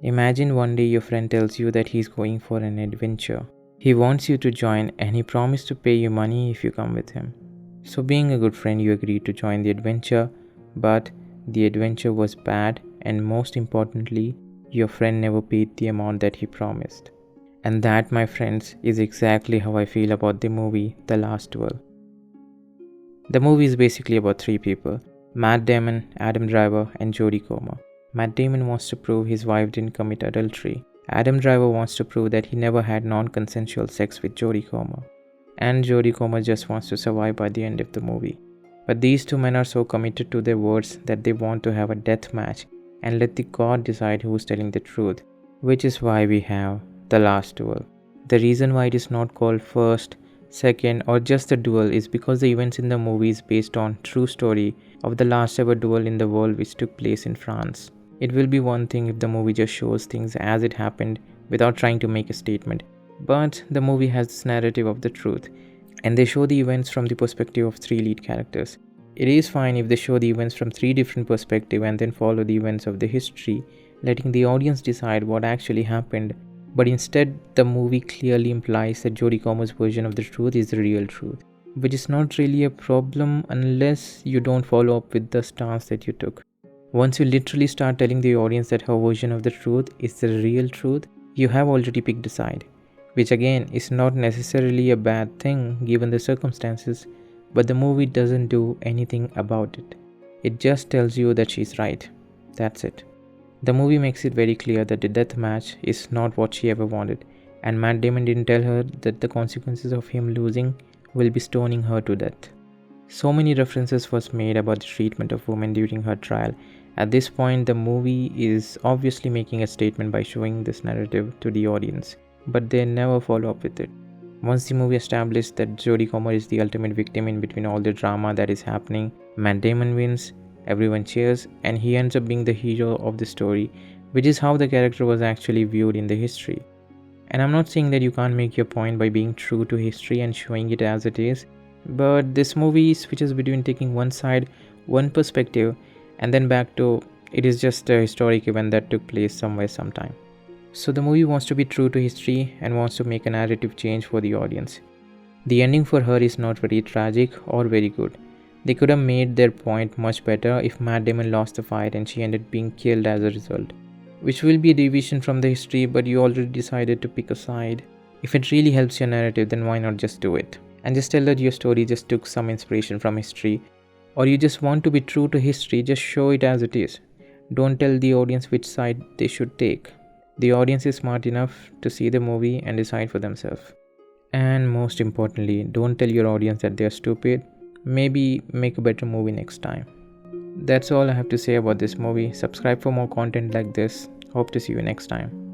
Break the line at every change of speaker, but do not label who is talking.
Imagine one day your friend tells you that he's going for an adventure. He wants you to join and he promised to pay you money if you come with him. So, being a good friend, you agreed to join the adventure, but the adventure was bad, and most importantly, your friend never paid the amount that he promised. And that, my friends, is exactly how I feel about the movie The Last Duel. The movie is basically about three people: Matt Damon, Adam Driver, and Jodie Comer. Matt Damon wants to prove his wife didn't commit adultery. Adam Driver wants to prove that he never had non-consensual sex with Jodie Comer. And Jodie Comer just wants to survive by the end of the movie. But these two men are so committed to their words that they want to have a death match and let the god decide who's telling the truth, which is why we have The Last Duel. The reason why it is not called First, Second, or just a duel is because the events in the movie is based on true story of the last ever duel in the world which took place in France. It will be one thing if the movie just shows things as it happened without trying to make a statement, but the movie has this narrative of the truth, and they show the events from the perspective of three lead characters. It is fine if they show the events from three different perspectives and then follow the events of the history, letting the audience decide what actually happened. But instead, the movie clearly implies that Jodie Comer's version of the truth is the real truth, which is not really a problem unless you don't follow up with the stance that you took. Once you literally start telling the audience that her version of the truth is the real truth, you have already picked a side, which again is not necessarily a bad thing given the circumstances, but the movie doesn't do anything about it. It just tells you that she's right. That's it. The movie makes it very clear that the death match is not what she ever wanted, and Matt Damon didn't tell her that the consequences of him losing will be stoning her to death. So many references was made about the treatment of women during her trial. At this point, the movie is obviously making a statement by showing this narrative to the audience, but they never follow up with it. Once the movie established that Jodie Comer is the ultimate victim in between all the drama that is happening, Matt Damon wins, everyone cheers, and he ends up being the hero of the story, which is how the character was actually viewed in the history. And I'm not saying that you can't make your point by being true to history and showing it as it is, but this movie switches between taking one side, one perspective, and then back to it is just a historic event that took place somewhere sometime. So the movie wants to be true to history and wants to make a narrative change for the audience. The ending for her is not very tragic or very good. They could have made their point much better if Matt Damon lost the fight and she ended up being killed as a result, which will be a deviation from the history, but you already decided to pick a side. If it really helps your narrative, then why not just do it? And just tell that your story just took some inspiration from history, or you just want to be true to history, just show it as it is. Don't tell the audience which side they should take. The audience is smart enough to see the movie and decide for themselves. And most importantly, don't tell your audience that they are stupid. Maybe make a better movie next time. That's all I have to say about this movie. Subscribe for more content like this. Hope to see you next time.